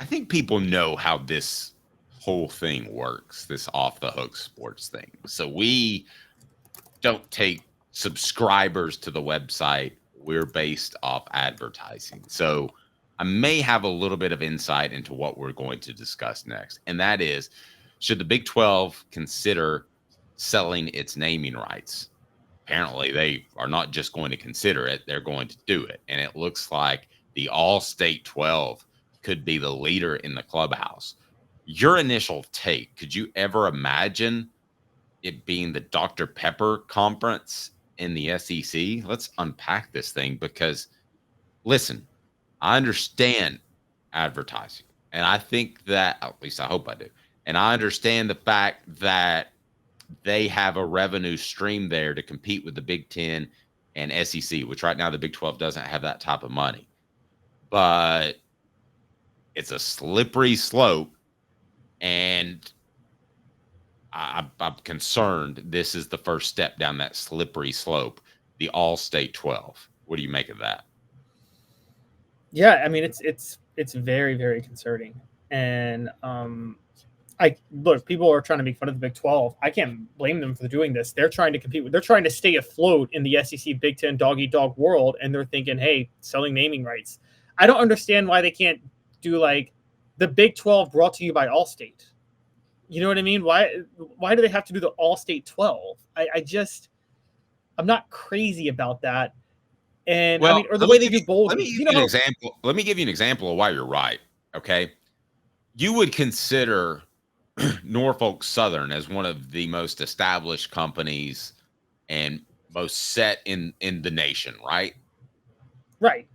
think people know how this whole thing works, this off the hook sports thing. So we don't take subscribers to the website. We're based off advertising. So I may have a little bit of insight into what we're going to discuss next. And that is, should the Big 12 consider selling its naming rights? Apparently, they are not just going to consider it, they're going to do it. And it looks like the All-State 12 could be the leader in the clubhouse. Your initial take, could you ever imagine it being the Dr. Pepper conference in the SEC? Let's unpack this thing because, listen, I understand advertising. And I think that, at least I hope I do. And I understand the fact that they have a revenue stream there to compete with the Big Ten and SEC, which right now the Big 12 doesn't have that type of money. But it's a slippery slope. And I'm concerned this is the first step down that slippery slope, the All-State 12. What do you make of that? Yeah, I mean, it's very, very concerning. And look, people are trying to make fun of the Big 12. I can't blame them for doing this. They're trying to compete they're trying to stay afloat in the SEC Big Ten dog eat dog world, and they're thinking, hey, selling naming rights. I don't understand why they can't do like the Big 12 brought to you by Allstate. You know what I mean? Why do they have to do the All-State 12? I'm not crazy about that. And well, I mean, or the way they do bold. Let me give you an example. Let me give you an example of why you're right. Okay. You would consider Norfolk Southern as one of the most established companies and most set in the nation, right? Right.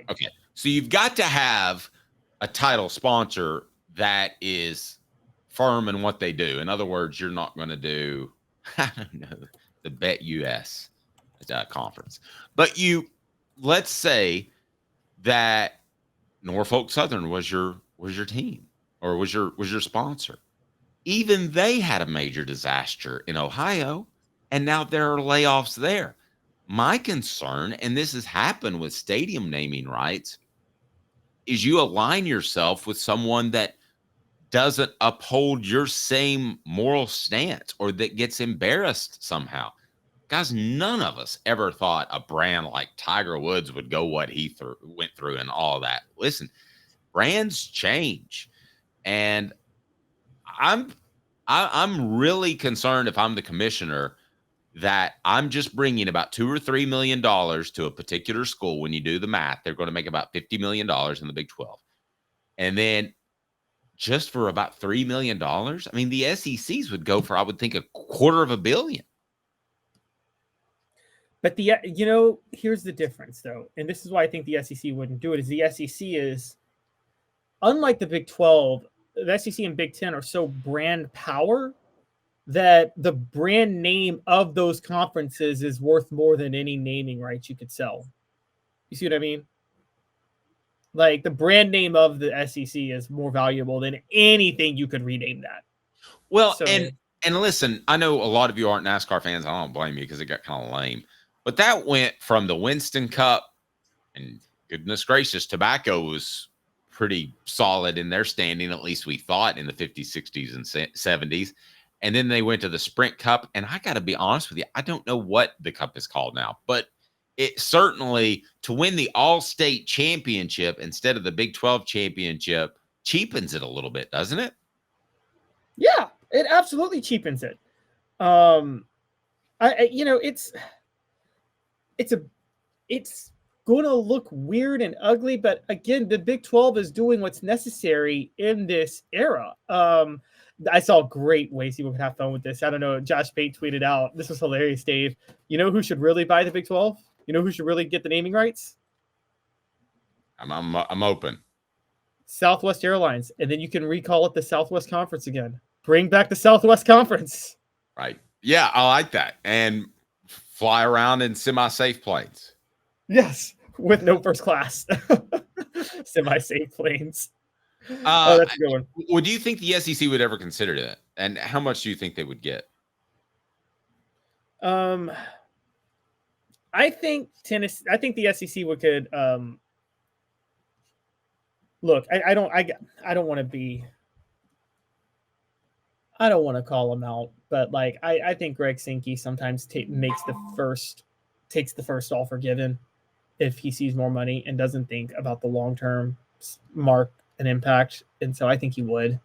Okay. So you've got to have a title sponsor that is firm in what they do. In other words, you're not going to do, I don't know, the Bet US conference. But let's say that Norfolk Southern was your team or was your sponsor. Even they had a major disaster in Ohio, and now there are layoffs there. My concern, and this has happened with stadium naming rights, is you align yourself with someone that doesn't uphold your same moral stance or that gets embarrassed somehow. Guys, none of us ever thought a brand like Tiger Woods would go what he went through and all that. Listen, brands change, and I'm really concerned if I'm the commissioner that I'm just bringing about $2 or $3 million to a particular school. When you do the math, they're going to make about $50 million in the Big 12, and then just for about $3 million, I mean, the SECs would go for, I would think, $250 million. But here's the difference, though, and this is why I think the SEC wouldn't do it. Is the SEC is, unlike the Big 12, the SEC and Big 10 are so brand power that the brand name of those conferences is worth more than any naming rights you could sell. You see what I mean? Like, the brand name of the SEC is more valuable than anything you could rename that. Well, so, and listen, I know a lot of you aren't NASCAR fans. I don't blame you because it got kind of lame. But that went from the Winston Cup, and goodness gracious, tobacco was pretty solid in their standing, at least we thought, in the 50s, 60s, and 70s. And then they went to the Sprint Cup. And I got to be honest with you, I don't know what the cup is called now, but it certainly, to win the All-State championship instead of the Big 12 championship, cheapens it a little bit, doesn't it? Yeah, it absolutely cheapens it. It's going to look weird and ugly, but again, the Big 12 is doing what's necessary in this era. I saw a great way people could have fun with this. I don't know. Josh Pate tweeted out, this was hilarious, Dave. You know who should really buy the Big 12? You know who should really get the naming rights? I'm open. Southwest Airlines, and then you can recall it the Southwest Conference again. Bring back the Southwest Conference. Right. Yeah, I like that. And fly around in semi-safe planes. Yes, with no first class. Semi-safe planes. That's a good one. Well, do you think the SEC would ever consider that? And how much do you think they would get? I think the SEC could look, I don't want to be. I don't want to call him out, but like I think Greg Sankey sometimes takes the first offer given if he sees more money and doesn't think about the long term mark and impact. And so I think he would.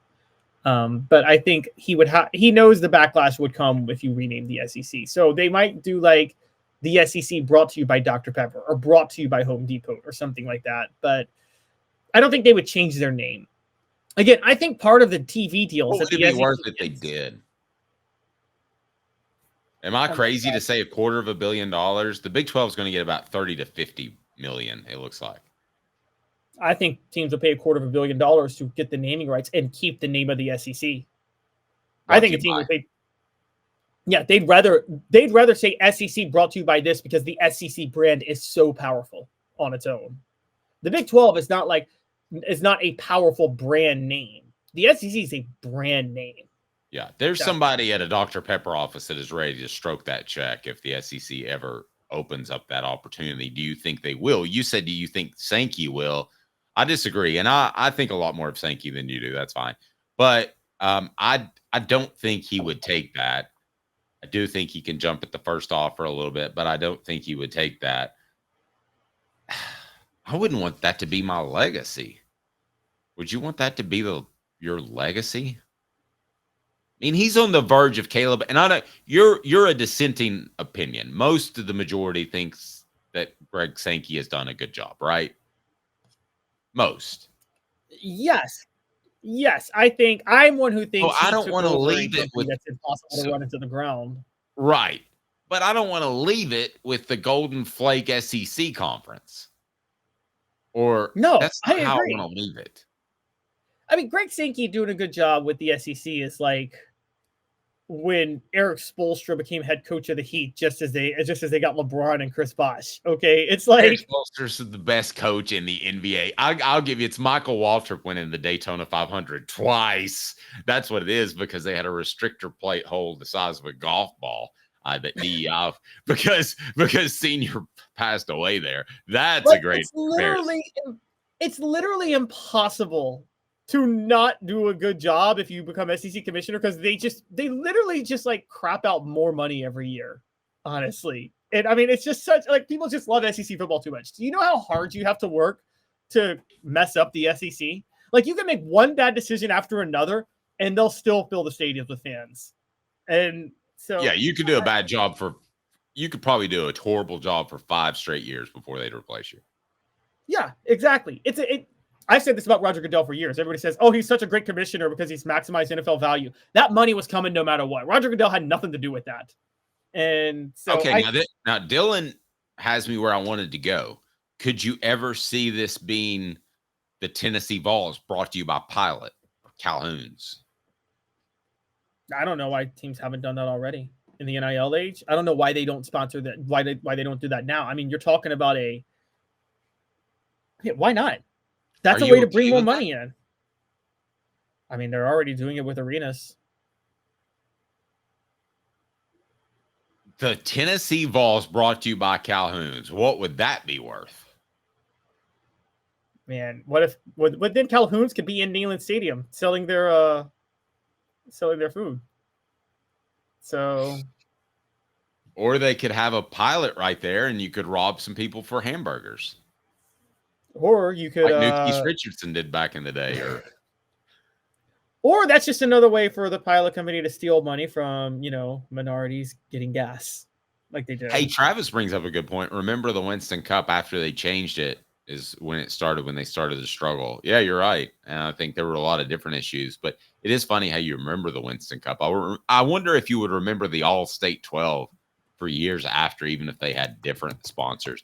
But I think he would he knows the backlash would come if you rename the SEC. So they might do like the SEC brought to you by Dr. Pepper or brought to you by Home Depot or something like that. But I don't think they would change their name. Again, I think part of the TV deal is that the SEC worth it they did. Am I crazy to say $250 million? The Big 12 is going to get about 30 to 50 million, it looks like. I think teams will pay $250 million to get the naming rights and keep the name of the SEC. I think a team would pay. Yeah, they'd rather say SEC brought to you by this because the SEC brand is so powerful on its own. The Big 12 is not a powerful brand name. The SEC is a brand name. Yeah, there's somebody at a Dr. Pepper office that is ready to stroke that check if the SEC ever opens up that opportunity. Do you think they will? You said, do you think Sankey will? I disagree, and I think a lot more of Sankey than you do. That's fine, but I don't think he would take that. I do think he can jump at the first offer a little bit, but I don't think he would take that. I wouldn't want that to be my legacy. Would you want that to be your legacy? I mean, he's on the verge of Caleb, and I don't. You're a dissenting opinion. Most of the majority thinks that Greg Sankey has done a good job, right? Most. Yes. I think I'm one who thinks. I don't want to leave it with that's impossible to run into the ground. Right, but I don't want to leave it with the Golden Flake SEC conference. Or no, that's not how I want to leave it. I mean, Greg Sankey doing a good job with the SEC is like when Eric Spoelstra became head coach of the Heat, just as they got LeBron and Chris Bosh. Okay, it's like Eric Spoelstra's the best coach in the NBA. I'll give you. It's Michael Waltrip winning the Daytona 500 twice. That's what it is because they had a restrictor plate hole the size of a golf ball. That knee off because Senior passed away there. That's a great. It's literally impossible to not do a good job if you become SEC commissioner because they literally just like crap out more money every year, honestly. And I mean, it's just such like people just love SEC football too much. Do you know how hard you have to work to mess up the SEC? Like you can make one bad decision after another, and they'll still fill the stadiums with fans. And so yeah, you could do a bad job you could probably do a horrible job for 5 straight years before they'd replace you. Yeah, exactly. I've said this about Roger Goodell for years. Everybody says, oh, he's such a great commissioner because he's maximized NFL value. That money was coming no matter what. Roger Goodell had nothing to do with that. And so okay, now Dylan has me where I wanted to go. Could you ever see this being the Tennessee Vols brought to you by Pilot or Calhoun's? I don't know why teams haven't done that already in the NIL age. I don't know why they don't sponsor that. Why they don't do that now. I mean, you're talking about why not? That's a way to bring more money in. I mean, they're already doing it with arenas. The Tennessee Vols brought to you by Calhoun's. What would that be worth? Man, what then Calhoun's could be in Neyland Stadium selling their food. So, or they could have a Pilot right there, and you could rob some people for hamburgers. Or you could, like Keith Richardson did back in the day, or that's just another way for the Pilot company to steal money from minorities getting gas, like they did. Hey, Travis brings up a good point. Remember the Winston Cup after they changed it is when they started the struggle. Yeah, you're right, and I think there were a lot of different issues, but it is funny how you remember the Winston Cup. I wonder if you would remember the All-State 12 for years after, even if they had different sponsors.